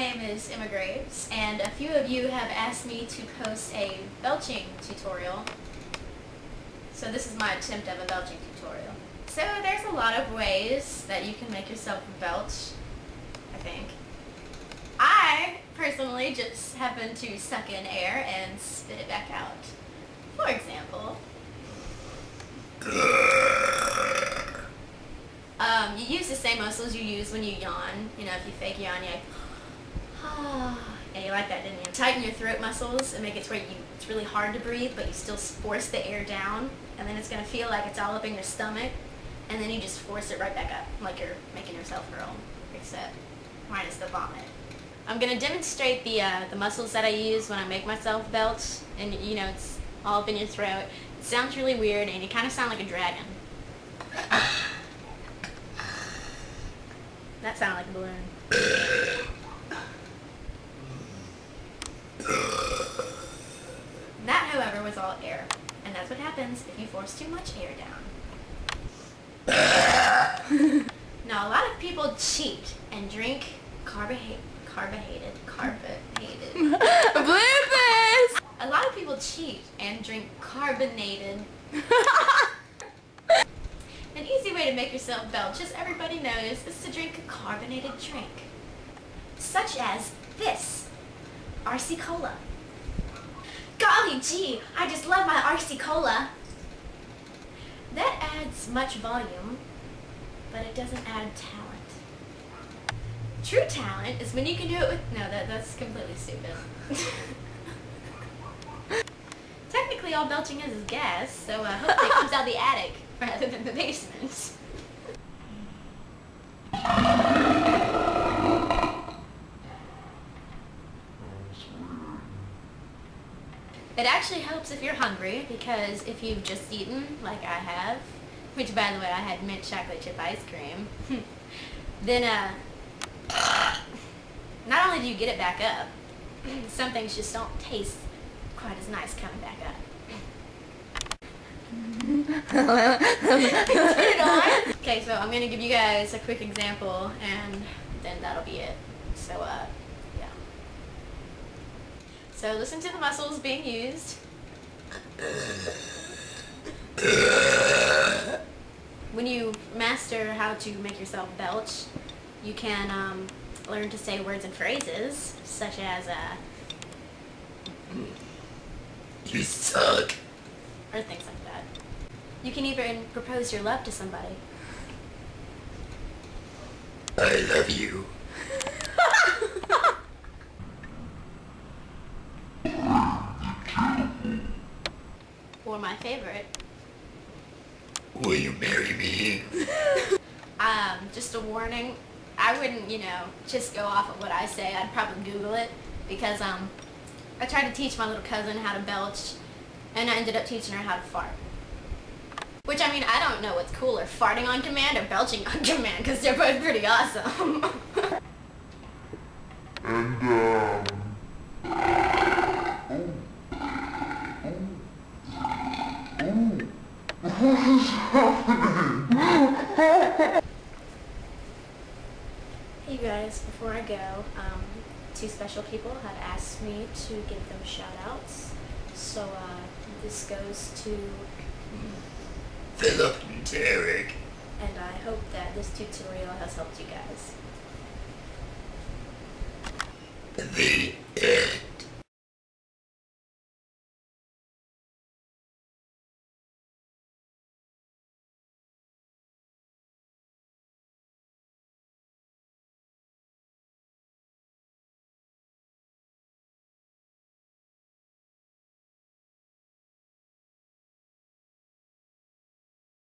name is Emma Graves, and a few of you have asked me to post a belching tutorial. So this is my attempt at a belching tutorial. So there's a lot of ways that you can make yourself belch, I think. I personally just happen to suck in air and spit it back out. For example, you use the same muscles you use when you yawn. You know, if you fake yawn, you're like, yeah, you like that, didn't you? Tighten your throat muscles and make it to where it's really hard to breathe, but you still force the air down, and then it's going to feel like it's all up in your stomach, and then you just force it right back up, like you're making yourself hurl, except minus the vomit. I'm going to demonstrate the muscles that I use when I make myself belch, and you know, it's all up in your throat. It sounds really weird, and you kind of sound like a dragon. That sounded like a balloon. That, however, was all air, and that's what happens if you force too much air down. Now, a lot of people cheat and drink carbonated. Bloopers! A lot of people cheat and drink carbonated. An easy way to make yourself belch, as everybody knows, is to drink a carbonated drink, such as this, RC Cola. Golly gee, I just love my RC Cola. That adds much volume, but it doesn't add talent. True talent is when you can do it with... No, that's completely stupid. Technically, all belching is gas, so hopefully it comes out the attic rather than the basement. It actually helps if you're hungry, because if you've just eaten, like I have, which by the way I had mint chocolate chip ice cream, then not only do you get it back up, some things just don't taste quite as nice coming back up. Turn it on. Okay, so I'm going to give you guys a quick example, and then that'll be it. So, yeah. So listen to the muscles being used. When you master how to make yourself belch, you can learn to say words and phrases, such as, you suck. Or things like that. You can even propose your love to somebody. I love you. Or my favorite. Will you marry me? Just a warning, I wouldn't, you know, just go off of what I say. I'd probably Google it, because I tried to teach my little cousin how to belch, and I ended up teaching her how to fart. Which, I mean, I don't know what's cooler, farting on command or belching on command, because they're both pretty awesome. Hey guys, before I go, two special people have asked me to give them shout-outs. So, this goes to Philip and Derek. And I hope that this tutorial has helped you guys. The